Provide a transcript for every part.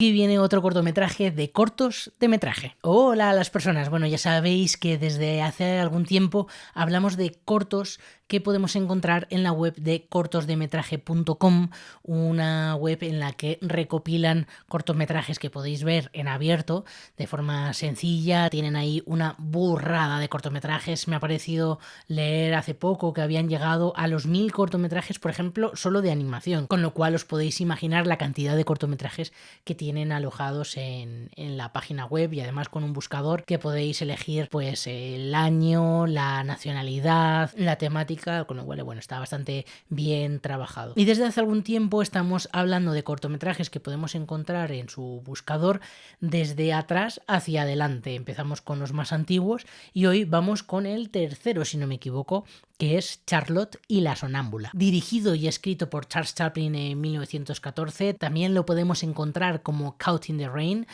Aquí viene otro cortometraje de cortos de metraje. Hola a las personas. Bueno, ya sabéis que desde hace algún tiempo hablamos de cortos que podemos encontrar en la web de cortosdemetraje.com, una web en la que recopilan cortometrajes que podéis ver en abierto de forma sencilla. Tienen ahí una burrada de cortometrajes. Me ha parecido leer hace poco que habían llegado a los 1000 cortometrajes, por ejemplo, solo de animación, con lo cual os podéis imaginar la cantidad de cortometrajes que tienen alojados en la página web, y además con un buscador que podéis elegir pues el año, la nacionalidad, la temática, con lo cual bueno, está bastante bien trabajado. Y desde hace algún tiempo estamos hablando de cortometrajes que podemos encontrar en su buscador desde atrás hacia adelante. Empezamos con los más antiguos y hoy vamos con el tercero, si no me equivoco, que es Charlotte y la sonámbula. Dirigido y escrito por Charles Chaplin en 1914, también lo podemos encontrar como Caught in the Rain,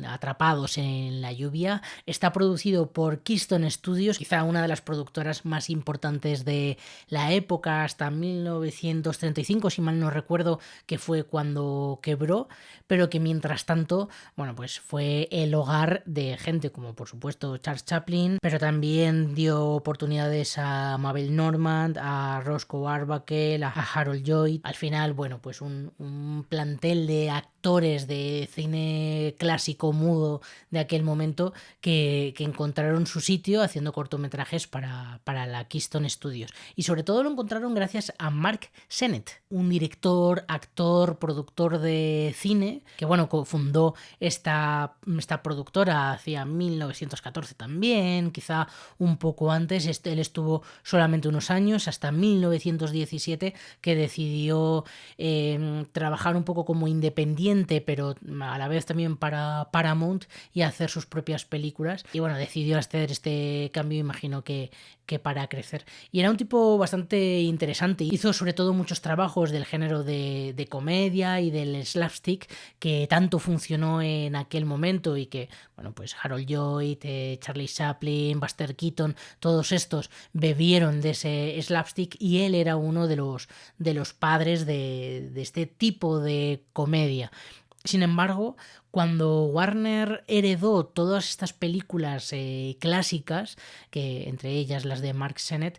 Atrapados en la lluvia. Está producido por Keystone Studios, quizá una de las productoras más importantes de la época, hasta 1935, si mal no recuerdo, que fue cuando quebró, pero que mientras tanto, bueno, pues fue el hogar de gente como por supuesto Charles Chaplin, pero también dio oportunidades a Mabel Normand, a Roscoe Arbuckle, a Harold Lloyd. Al final, bueno, pues un plantel de actores de cine clásico mudo de aquel momento que encontraron su sitio haciendo cortometrajes para la Keystone Studios. Y sobre todo lo encontraron gracias a Mark Sennett, un director, actor, productor de cine, que bueno, fundó esta productora hacia 1914 también, quizá un poco antes. Él estuvo solamente unos años, hasta 1917, que decidió trabajar un poco como independiente, pero a la vez también para Paramount, y hacer sus propias películas. Y bueno, decidió hacer este cambio, imagino que para crecer. Y era un tipo bastante interesante. Hizo sobre todo muchos trabajos del género de comedia y del slapstick, que tanto funcionó en aquel momento, y que, bueno, pues Harold Lloyd, Charlie Chaplin, Buster Keaton, todos estos bebieron de ese slapstick, y él era uno de los padres de este tipo de comedia. Sin embargo, cuando Warner heredó todas estas películas clásicas, que entre ellas las de Mark Sennett,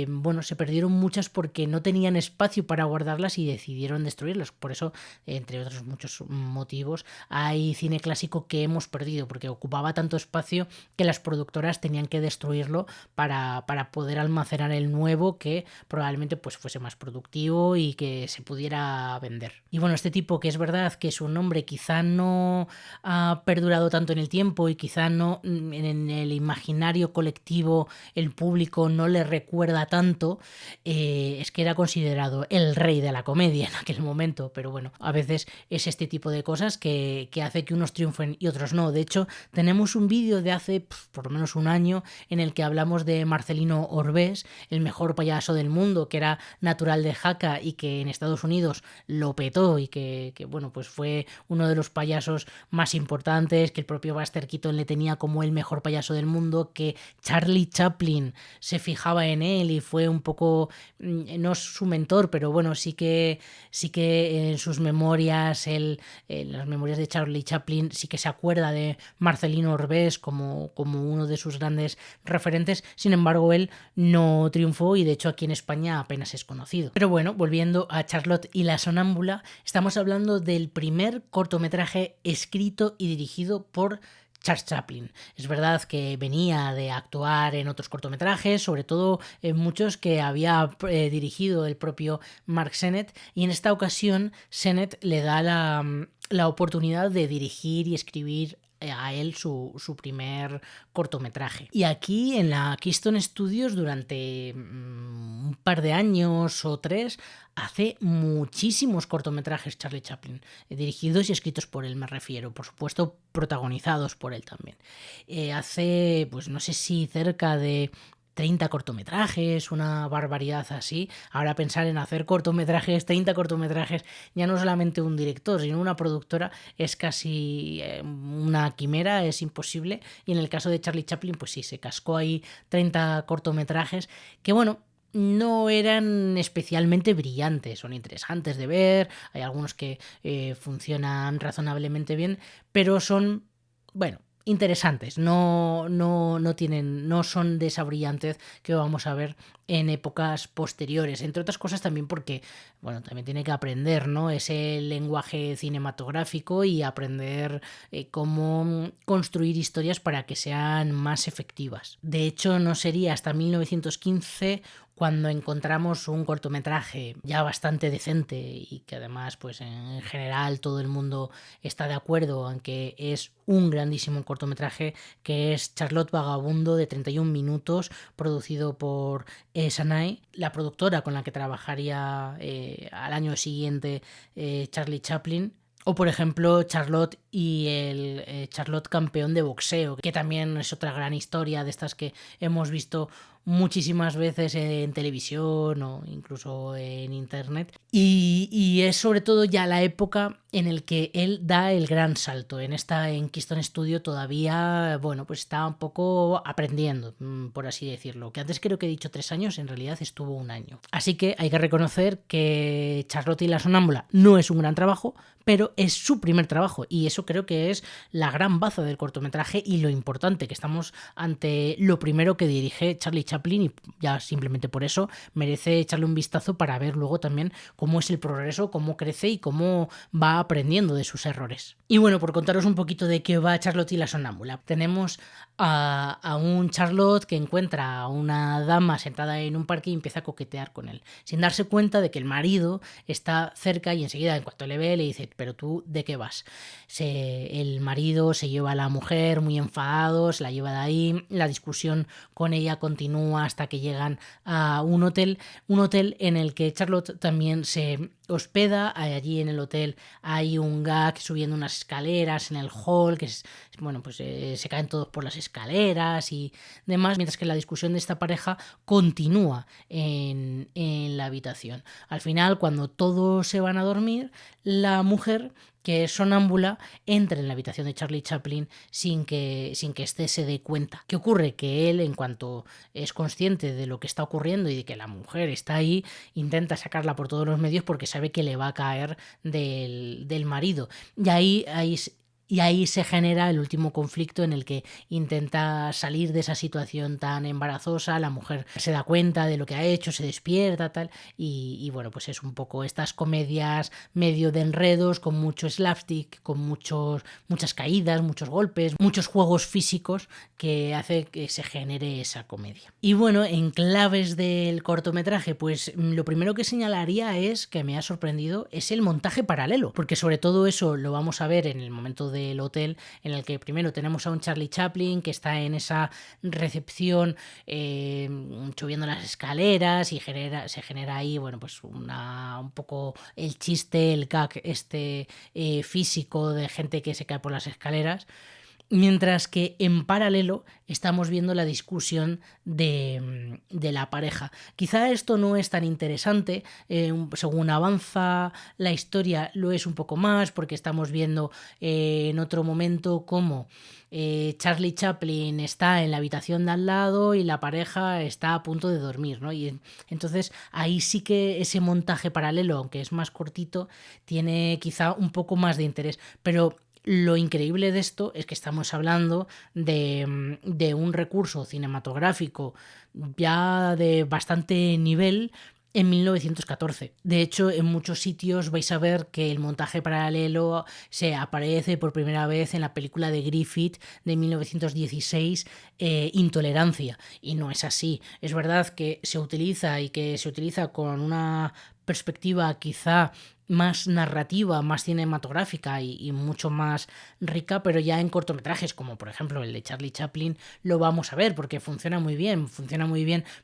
bueno, se perdieron muchas porque no tenían espacio para guardarlas y decidieron destruirlas. Por eso, entre otros muchos motivos, hay cine clásico que hemos perdido, porque ocupaba tanto espacio que las productoras tenían que destruirlo para poder almacenar el nuevo, que probablemente pues fuese más productivo y que se pudiera vender. Y bueno, este tipo, que es verdad que su nombre quizá no ha perdurado tanto en el tiempo, y quizá no en el imaginario colectivo el público no le recuerda tanto, es que era considerado el rey de la comedia en aquel momento. Pero bueno, a veces es este tipo de cosas que hace que unos triunfen y otros no. De hecho, tenemos un vídeo de hace por lo menos un año en el que hablamos de Marcelino Orbés, el mejor payaso del mundo, que era natural de Jaca y que en Estados Unidos lo petó, y que bueno, pues fue uno de los payasos más importantes, que el propio Buster Keaton le tenía como el mejor payaso del mundo, que Charlie Chaplin se fijaba en él y fue un poco, no su mentor, pero bueno, sí que en sus memorias, en las memorias de Charlie Chaplin, sí que se acuerda de Marcelino Orbés como uno de sus grandes referentes. Sin embargo, él no triunfó, y de hecho aquí en España apenas es conocido. Pero bueno, volviendo a Charlotte y la sonámbula, estamos hablando del primer cortometraje escrito y dirigido por Charles Chaplin. Es verdad que venía de actuar en otros cortometrajes, sobre todo en muchos que había dirigido el propio Mark Sennett, y en esta ocasión Sennett le da la oportunidad de dirigir y escribir a él su primer cortometraje. Y aquí en la Keystone Studios, durante un par de años o 3, hace muchísimos cortometrajes Charlie Chaplin, dirigidos y escritos por él, me refiero, por supuesto protagonizados por él también. Hace, pues no sé si cerca de 30 cortometrajes, una barbaridad así. Ahora pensar en hacer cortometrajes, 30 cortometrajes, ya no solamente un director, sino una productora, es casi una quimera, es imposible. Y en el caso de Charlie Chaplin, pues sí, se cascó ahí 30 cortometrajes, que bueno, no eran especialmente brillantes, son interesantes de ver, hay algunos que funcionan razonablemente bien, pero son, bueno, interesantes, no son de esa brillantez que vamos a ver en épocas posteriores, entre otras cosas también porque, bueno, también tiene que aprender, ¿no? Ese lenguaje cinematográfico y aprender cómo construir historias para que sean más efectivas. De hecho, no sería hasta 1915 cuando encontramos un cortometraje ya bastante decente y que además, pues en general todo el mundo está de acuerdo en que es un grandísimo cortometraje, que es Charlotte Vagabundo, de 31 minutos, producido por Sanai, la productora con la que trabajaría al año siguiente Charlie Chaplin. O por ejemplo Charlotte y el Charlotte campeón de boxeo, que también es otra gran historia de estas que hemos visto muchísimas veces en televisión o incluso en internet. Y es sobre todo ya la época en el que él da el gran salto. En Keystone Studio todavía, bueno, pues está un poco aprendiendo, por así decirlo. Que antes creo que he dicho 3 años, en realidad estuvo 1 año. Así que hay que reconocer que Charlotte y la Sonámbula no es un gran trabajo, pero es su primer trabajo y eso creo que es la gran baza del cortometraje y lo importante, que estamos ante lo primero que dirige Charlie Chaplin y ya simplemente por eso merece echarle un vistazo para ver luego también cómo es el progreso, cómo crece y cómo va aprendiendo de sus errores. Y bueno, por contaros un poquito de qué va Charlotte y la Sonámbula, tenemos a un Charlotte que encuentra a una dama sentada en un parque y empieza a coquetear con él, sin darse cuenta de que el marido está cerca y enseguida en cuanto le ve le dice, pero tú ¿de qué vas? El marido se lleva a la mujer muy enfadados, la lleva de ahí, la discusión con ella continúa hasta que llegan a un hotel en el que Charlotte también se hospeda. Allí en el hotel hay un gag subiendo unas escaleras en el hall, que es, bueno, pues se caen todos por las escaleras y demás, mientras que la discusión de esta pareja continúa en la habitación. Al final, cuando todos se van a dormir, la mujer, que es sonámbula, entra en la habitación de Charlie Chaplin sin que éste se dé cuenta. ¿Qué ocurre? Que él, en cuanto es consciente de lo que está ocurriendo y de que la mujer está ahí, intenta sacarla por todos los medios porque sabe que le va a caer del marido. Y ahí se genera el último conflicto en el que intenta salir de esa situación tan embarazosa, la mujer se da cuenta de lo que ha hecho, se despierta, tal, y bueno, pues es un poco estas comedias medio de enredos, con mucho slapstick, con muchas caídas, muchos golpes, muchos juegos físicos que hace que se genere esa comedia. Y bueno, en claves del cortometraje, pues lo primero que señalaría es que me ha sorprendido es el montaje paralelo, porque sobre todo eso lo vamos a ver en el momento del hotel, en el que primero tenemos a un Charlie Chaplin que está en esa recepción subiendo las escaleras y se genera ahí, bueno, pues un poco el chiste, el gag físico de gente que se cae por las escaleras. Mientras que en paralelo estamos viendo la discusión de la pareja. Quizá esto no es tan interesante, según avanza la historia lo es un poco más, porque estamos viendo en otro momento cómo Charlie Chaplin está en la habitación de al lado y la pareja está a punto de dormir, ¿no? Y entonces ahí sí que ese montaje paralelo, aunque es más cortito, tiene quizá un poco más de interés, pero lo increíble de esto es que estamos hablando de un recurso cinematográfico ya de bastante nivel en 1914. De hecho, en muchos sitios vais a ver que el montaje paralelo se aparece por primera vez en la película de Griffith de 1916, Intolerancia, y no es así. Es verdad que se utiliza y que se utiliza con una perspectiva quizá más narrativa, más cinematográfica y mucho más rica, pero ya en cortometrajes como por ejemplo el de Charlie Chaplin lo vamos a ver porque funciona muy bien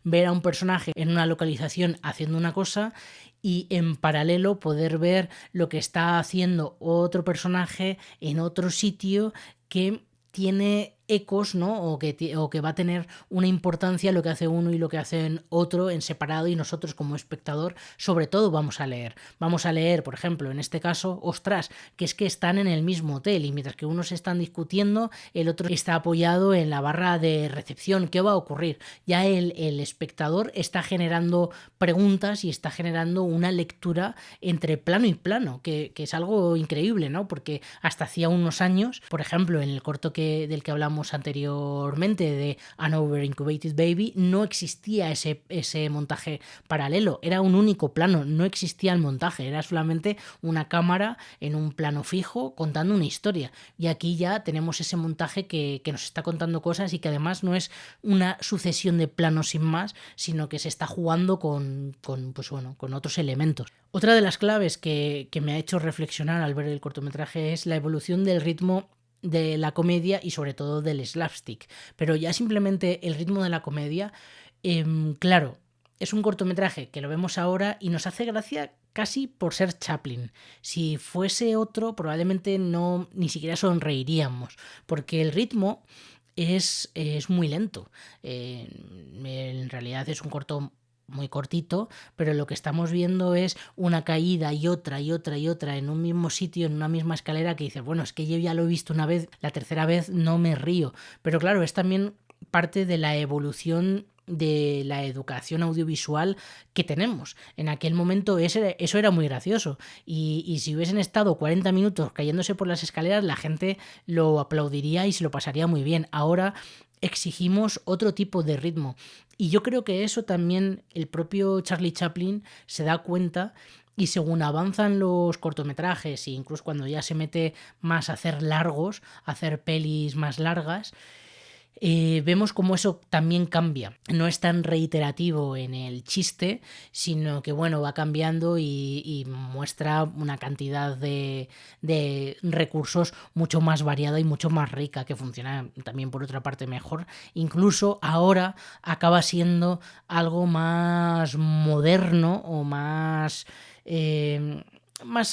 ver a un personaje en una localización haciendo una cosa y en paralelo poder ver lo que está haciendo otro personaje en otro sitio que tiene ecos, ¿no? O que va a tener una importancia lo que hace uno y lo que hace otro en separado, y nosotros como espectador sobre todo vamos a leer. Vamos a leer, por ejemplo, en este caso, ostras, que es que están en el mismo hotel y mientras que unos están discutiendo, el otro está apoyado en la barra de recepción. ¿Qué va a ocurrir? Ya el espectador está generando preguntas y está generando una lectura entre plano y plano, que es algo increíble, ¿no? Porque hasta hacía unos años, por ejemplo, en el corto del que hablamos anteriormente, de An Over-Incubated Baby, no existía ese montaje paralelo, era un único plano, no existía el montaje, era solamente una cámara en un plano fijo contando una historia. Y aquí ya tenemos ese montaje que nos está contando cosas y que además no es una sucesión de planos sin más, sino que se está jugando con otros elementos. Otra de las claves que me ha hecho reflexionar al ver el cortometraje es la evolución del ritmo de la comedia y sobre todo del slapstick. Pero ya simplemente el ritmo de la comedia, claro, es un cortometraje que lo vemos ahora y nos hace gracia casi por ser Chaplin. Si fuese otro, probablemente ni siquiera sonreiríamos, porque el ritmo es muy lento. En realidad es un corto muy cortito, pero lo que estamos viendo es una caída y otra y otra y otra en un mismo sitio, en una misma escalera, que dices, bueno, es que yo ya lo he visto una vez, la tercera vez no me río. Pero claro, es también parte de la evolución de la educación audiovisual que tenemos. En aquel momento eso era muy gracioso, y si hubiesen estado 40 minutos cayéndose por las escaleras, la gente lo aplaudiría y se lo pasaría muy bien. Ahora exigimos otro tipo de ritmo, y yo creo que eso también el propio Charlie Chaplin se da cuenta. Y según avanzan los cortometrajes, e incluso cuando ya se mete más a hacer largos, a hacer pelis más largas, vemos cómo eso también cambia. No es tan reiterativo en el chiste, sino que bueno, va cambiando y muestra una cantidad de recursos mucho más variada y mucho más rica, que funciona también por otra parte mejor. Incluso ahora acaba siendo algo más moderno o más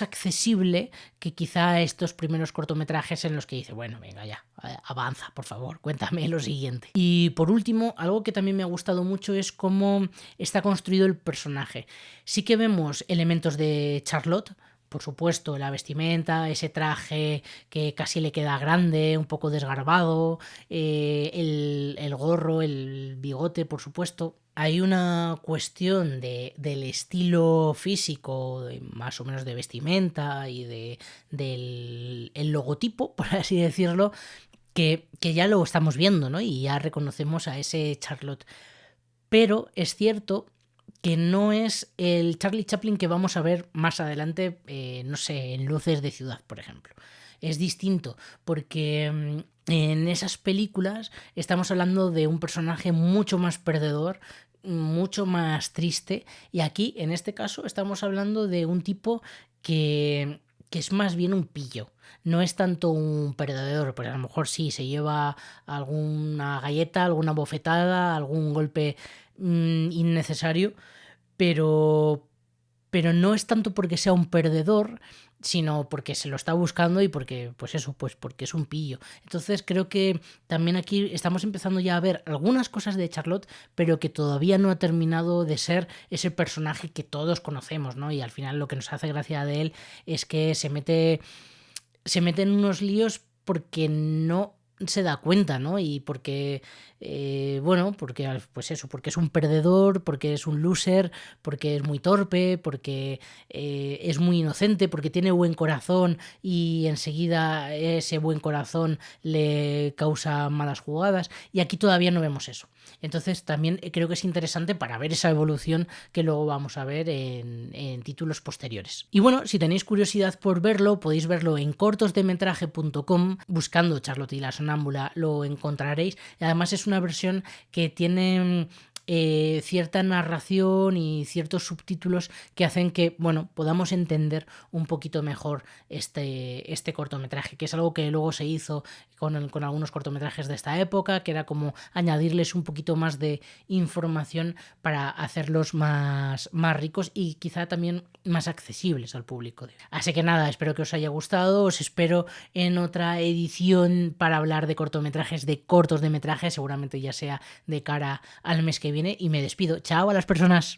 accesible que quizá estos primeros cortometrajes en los que dice, bueno, venga ya, avanza, por favor, cuéntame lo siguiente. Y por último, algo que también me ha gustado mucho es cómo está construido el personaje. Sí que vemos elementos de Charlotte, por supuesto, la vestimenta, ese traje que casi le queda grande, un poco desgarbado, el gorro, el bigote, por supuesto. Hay una cuestión del estilo físico, más o menos de vestimenta y del logotipo, por así decirlo, que ya lo estamos viendo, ¿no? Y ya reconocemos a ese Charlotte. Pero es cierto que no es el Charlie Chaplin que vamos a ver más adelante, no sé, en Luces de Ciudad, por ejemplo. Es distinto, porque en esas películas estamos hablando de un personaje mucho más perdedor, mucho más triste, y aquí, en este caso, estamos hablando de un tipo que es más bien un pillo. No es tanto un perdedor, pues a lo mejor sí, se lleva alguna galleta, alguna bofetada, algún golpe innecesario, pero no es tanto porque sea un perdedor, sino porque se lo está buscando y porque, pues porque es un pillo. Entonces creo que también aquí estamos empezando ya a ver algunas cosas de Charlotte, pero que todavía no ha terminado de ser ese personaje que todos conocemos, ¿no? Y al final lo que nos hace gracia de él es que se mete en unos líos porque no se da cuenta, ¿no? Y porque, porque es un perdedor, porque es un loser, porque es muy torpe, porque es muy inocente, porque tiene buen corazón y enseguida ese buen corazón le causa malas jugadas, y aquí todavía no vemos eso. Entonces también creo que es interesante para ver esa evolución que luego vamos a ver en títulos posteriores. Y bueno, si tenéis curiosidad por verlo, podéis verlo en cortosdemetraje.com, buscando Charlotte y la sonámbula lo encontraréis. Y además es una versión que tiene cierta narración y ciertos subtítulos que hacen que, bueno, podamos entender un poquito mejor este cortometraje, que es algo que luego se hizo con algunos cortometrajes de esta época, que era como añadirles un poquito más de información para hacerlos más ricos y quizá también más accesibles al público. Así que nada, espero que os haya gustado, os espero en otra edición para hablar de cortometrajes, de cortos de metraje, seguramente ya sea de cara al mes que viene, y me despido. Chao a las personas.